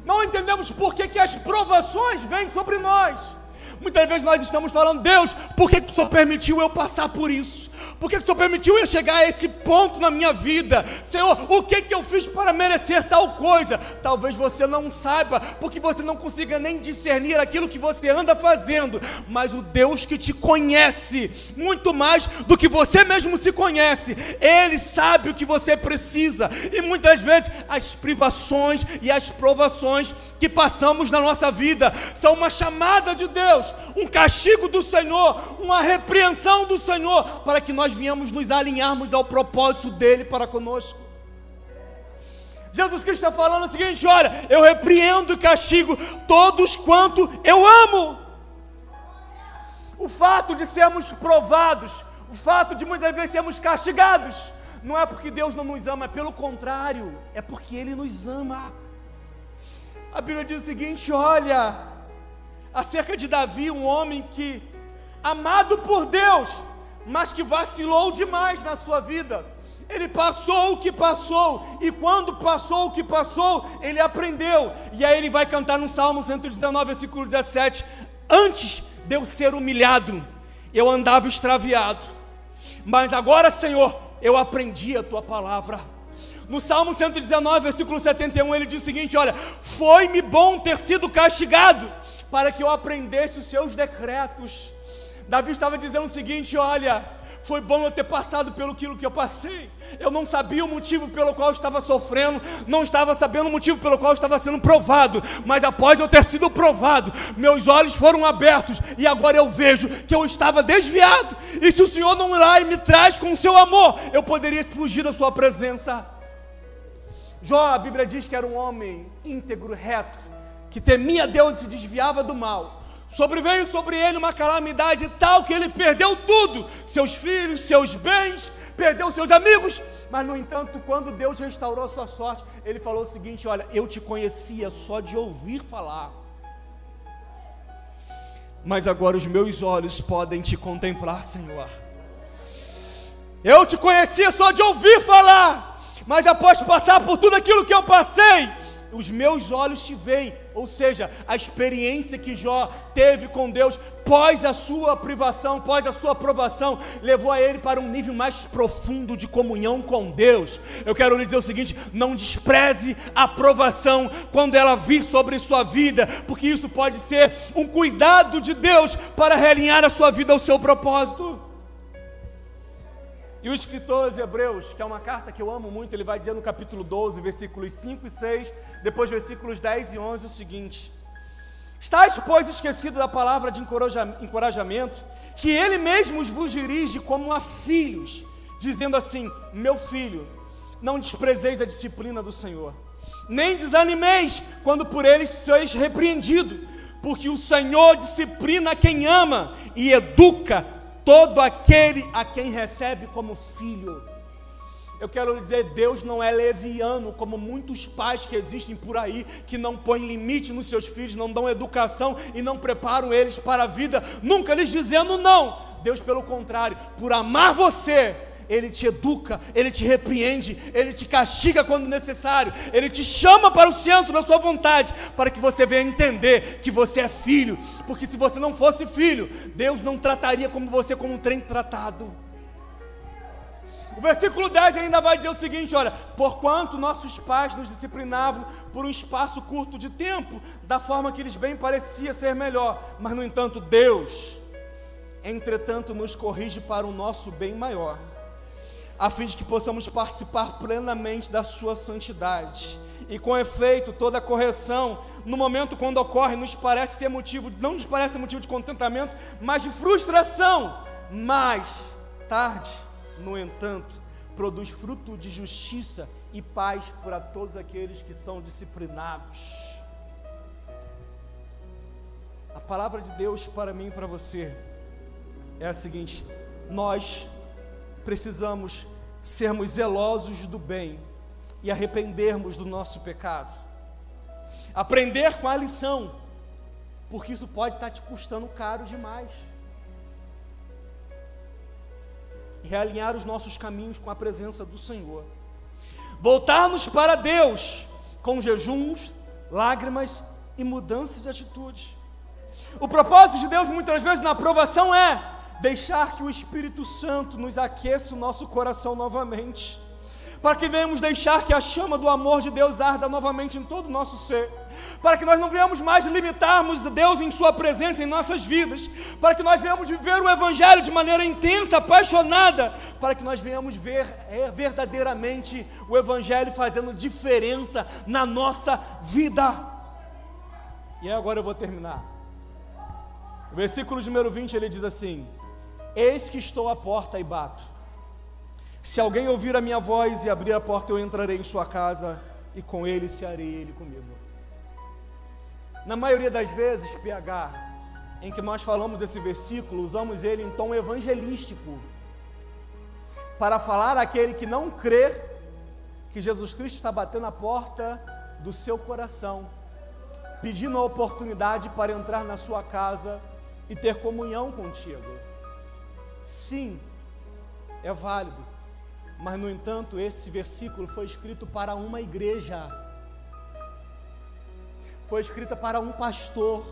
Não entendemos porquê que as provações vêm sobre nós. Muitas vezes nós estamos falando: Deus, por que o Senhor permitiu eu passar por isso? Por que o Senhor permitiu eu chegar a esse ponto na minha vida? Senhor, o que eu fiz para merecer tal coisa? Talvez você não saiba, porque você não consiga nem discernir aquilo que você anda fazendo. Mas o Deus que te conhece muito mais do que você mesmo se conhece, Ele sabe o que você precisa. E muitas vezes as privações e as provações que passamos na nossa vida são uma chamada de Deus, um castigo do Senhor, uma repreensão do Senhor, para que nós venhamos nos alinharmos ao propósito dEle para conosco. Jesus Cristo está falando o seguinte: olha, eu repreendo e castigo todos quanto eu amo. O fato de sermos provados, o fato de muitas vezes sermos castigados, não é porque Deus não nos ama, é pelo contrário, é porque Ele nos ama. A Bíblia diz o seguinte: olha, acerca de Davi, um homem que, amado por Deus, mas que vacilou demais na sua vida. Ele passou o que passou, e quando passou o que passou, ele aprendeu. E aí ele vai cantar no Salmo 119, versículo 17: antes de eu ser humilhado, eu andava extraviado, mas agora, Senhor, eu aprendi a Tua palavra. No Salmo 119, versículo 71, ele diz o seguinte: olha, foi-me bom ter sido castigado, para que eu aprendesse os Seus decretos. Davi estava dizendo o seguinte: olha, foi bom eu ter passado pelo aquilo que eu passei. Eu não sabia o motivo pelo qual eu estava sofrendo, não estava sabendo o motivo pelo qual eu estava sendo provado, mas após eu ter sido provado, meus olhos foram abertos, e agora eu vejo que eu estava desviado, e se o Senhor não ir lá e me traz com o seu amor, eu poderia fugir da sua presença. Jó, a Bíblia diz que era um homem íntegro, reto, que temia Deus e se desviava do mal. Sobreveio sobre ele uma calamidade tal que ele perdeu tudo, seus filhos, seus bens, perdeu seus amigos. Mas no entanto, quando Deus restaurou a sua sorte, ele falou o seguinte: olha, eu te conhecia só de ouvir falar, mas agora os meus olhos podem te contemplar, Senhor. Eu te conhecia só de ouvir falar, mas após passar por tudo aquilo que eu passei, os meus olhos te veem. Ou seja, a experiência que Jó teve com Deus pós a sua privação, pós a sua provação, levou a ele para um nível mais profundo de comunhão com Deus. Eu quero lhe dizer o seguinte: não despreze a provação quando ela vir sobre sua vida, porque isso pode ser um cuidado de Deus para realinhar a sua vida ao seu propósito. E o escritor de Hebreus, que é uma carta que eu amo muito, ele vai dizer no capítulo 12, versículos 5 e 6, depois versículos 10 e 11 o seguinte: estáis, pois, esquecidos da palavra de encorajamento, que ele mesmo vos dirige como a filhos, dizendo assim: meu filho, não desprezeis a disciplina do Senhor, nem desanimeis quando por ele sois repreendido, porque o Senhor disciplina quem ama e educa todo aquele a quem recebe como filho. Eu quero lhe dizer, Deus não é leviano, como muitos pais que existem por aí, que não põem limite nos seus filhos, não dão educação e não preparam eles para a vida, nunca lhes dizendo não. Deus, pelo contrário, por amar você, Ele te educa, Ele te repreende, Ele te castiga quando necessário, Ele te chama para o centro da sua vontade, para que você venha entender que você é filho, porque se você não fosse filho, Deus não trataria como você como um trem tratado. O versículo 10 ele ainda vai dizer o seguinte, olha, porquanto nossos pais nos disciplinavam por um espaço curto de tempo, da forma que lhes bem parecia ser melhor, mas no entanto Deus, entretanto, nos corrige para o nosso bem maior, a fim de que possamos participar plenamente da sua santidade. E com efeito, toda correção, no momento quando ocorre, não nos parece ser motivo de contentamento, mas de frustração. Mais tarde, no entanto, produz fruto de justiça e paz para todos aqueles que são disciplinados. A palavra de Deus para mim e para você é a seguinte: nós precisamos sermos zelosos do bem e arrependermos do nosso pecado, aprender com a lição, porque isso pode estar te custando caro demais, e realinhar os nossos caminhos com a presença do Senhor, voltar-nos para Deus com jejuns, lágrimas e mudanças de atitude. O propósito de Deus muitas vezes na aprovação é deixar que o Espírito Santo nos aqueça o nosso coração novamente, para que venhamos deixar que a chama do amor de Deus arda novamente em todo o nosso ser, para que nós não venhamos mais limitarmos Deus em sua presença em nossas vidas, para que nós venhamos viver o Evangelho de maneira intensa, apaixonada, para que nós venhamos ver verdadeiramente o Evangelho fazendo diferença na nossa vida. E agora eu vou terminar. O versículo número 20 ele diz assim: eis que estou à porta e bato. Se alguém ouvir a minha voz e abrir a porta, eu entrarei em sua casa e com ele cearei ele comigo. Na maioria das vezes, PH, em que nós falamos esse versículo, usamos ele em tom evangelístico, para falar àquele que não crê que Jesus Cristo está batendo a porta do seu coração, pedindo a oportunidade para entrar na sua casa e ter comunhão contigo. Sim, é válido, mas no entanto esse versículo foi escrito para uma igreja, foi escrita para um pastor,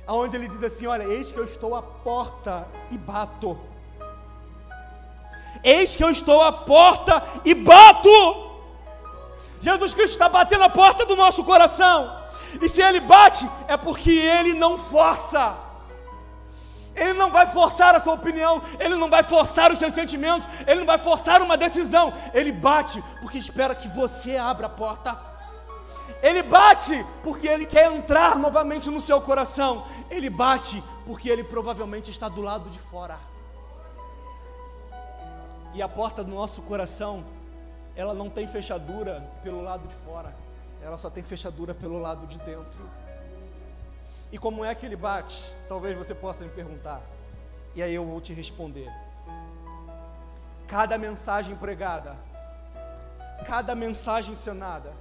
onde ele diz assim: olha, eis que eu estou à porta e bato. Eis que eu estou à porta e bato. Jesus Cristo está batendo a porta do nosso coração, e se Ele bate, é porque Ele não força. Ele não vai forçar a sua opinião, Ele não vai forçar os seus sentimentos, Ele não vai forçar uma decisão. Ele bate porque espera que você abra a porta. Ele bate porque Ele quer entrar novamente no seu coração. Ele bate porque Ele provavelmente está do lado de fora. E a porta do nosso coração, ela não tem fechadura pelo lado de fora, ela só tem fechadura pelo lado de dentro. E como é que Ele bate? Talvez você possa me perguntar, e aí eu vou te responder. Cada mensagem pregada, cada mensagem ensinada,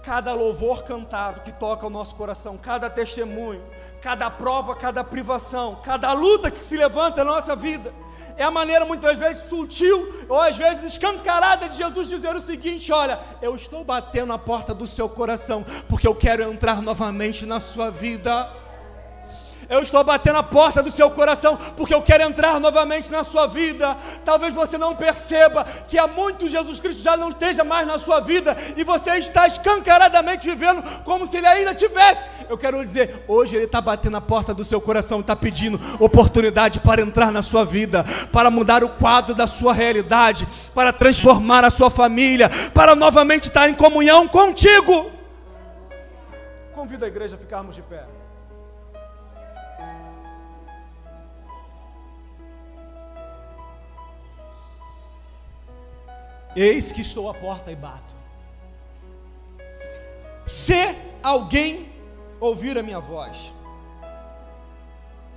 cada louvor cantado que toca o nosso coração, cada testemunho, cada prova, cada privação, cada luta que se levanta na nossa vida, é a maneira muitas vezes sutil, ou às vezes escancarada, de Jesus dizer o seguinte: olha, eu estou batendo a porta do seu coração, porque eu quero entrar novamente na sua vida. Eu estou batendo a porta do seu coração, porque eu quero entrar novamente na sua vida. Talvez você não perceba que há muito Jesus Cristo já não esteja mais na sua vida, e você está escancaradamente vivendo como se Ele ainda tivesse. Eu quero dizer, hoje Ele está batendo a porta do seu coração, está pedindo oportunidade para entrar na sua vida, para mudar o quadro da sua realidade, para transformar a sua família, para novamente estar em comunhão contigo. Convido a igreja a ficarmos de pé. Eis que estou à porta e bato. Se alguém ouvir a minha voz.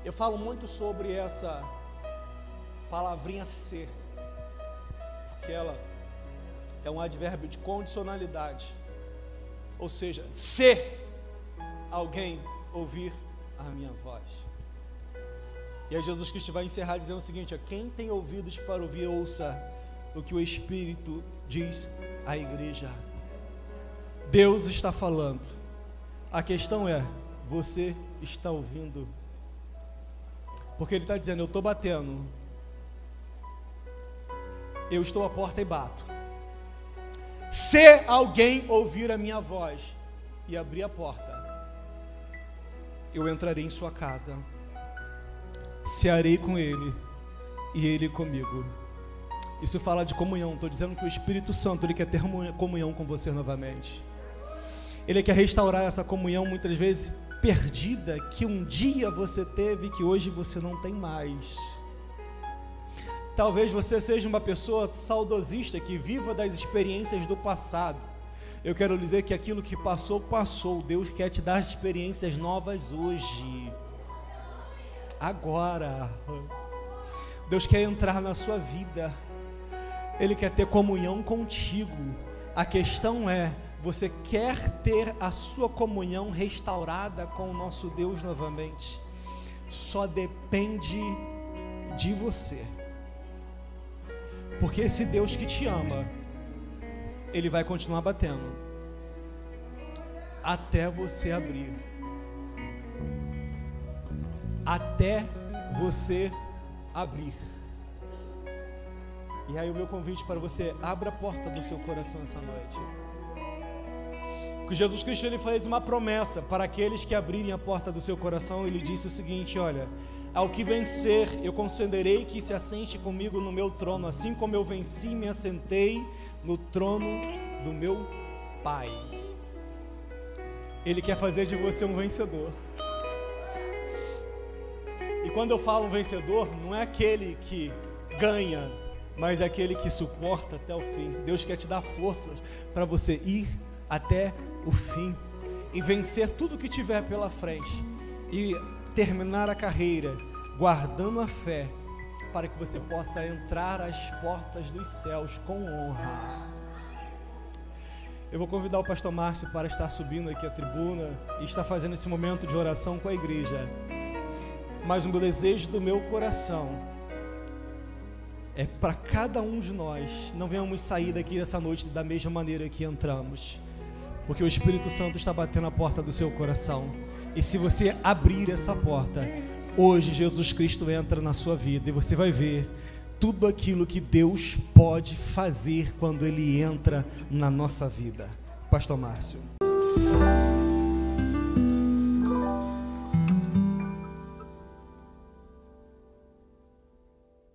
Eu falo muito sobre essa palavrinha ser, porque ela é um advérbio de condicionalidade. Ou seja, se alguém ouvir a minha voz. E aí Jesus Cristo vai encerrar dizendo o seguinte: quem tem ouvidos para ouvir, ouça o que o Espírito diz à igreja. Deus está falando. A questão é, você está ouvindo? Porque Ele está dizendo, eu estou batendo, eu estou à porta e bato. Se alguém ouvir a minha voz e abrir a porta, eu entrarei em sua casa, cearei com ele e ele comigo. Isso fala de comunhão. Estou dizendo que o Espírito Santo, Ele quer ter comunhão com você novamente. Ele quer restaurar essa comunhão, muitas vezes perdida, que um dia você teve, que hoje você não tem mais. Talvez você seja uma pessoa saudosista, que viva das experiências do passado. Eu quero dizer que aquilo que passou, passou. Deus quer te dar experiências novas hoje, agora. Deus quer entrar na sua vida, Ele quer ter comunhão contigo. A questão é, você quer ter a sua comunhão restaurada com o nosso Deus novamente? Só depende de você. Porque esse Deus que te ama, Ele vai continuar batendo até você abrir. Até você abrir. E aí o meu convite para você, abra a porta do seu coração essa noite. Porque Jesus Cristo, Ele fez uma promessa para aqueles que abrirem a porta do seu coração. Ele disse o seguinte: olha, ao que vencer, eu concederei que se assente comigo no meu trono, assim como eu venci e me assentei no trono do meu Pai. Ele quer fazer de você um vencedor. E quando eu falo um vencedor, não é aquele que ganha, mas é aquele que suporta até o fim. Deus quer te dar forças para você ir até o fim e vencer tudo que tiver pela frente e terminar a carreira guardando a fé, para que você possa entrar às portas dos céus com honra. Eu vou convidar o pastor Márcio para estar subindo aqui à tribuna e estar fazendo esse momento de oração com a igreja. Mas o meu desejo do meu coração é para cada um de nós não venhamos sair daqui essa noite da mesma maneira que entramos, porque o Espírito Santo está batendo a porta do seu coração. E se você abrir essa porta, hoje Jesus Cristo entra na sua vida e você vai ver tudo aquilo que Deus pode fazer quando Ele entra na nossa vida. Pastor Márcio.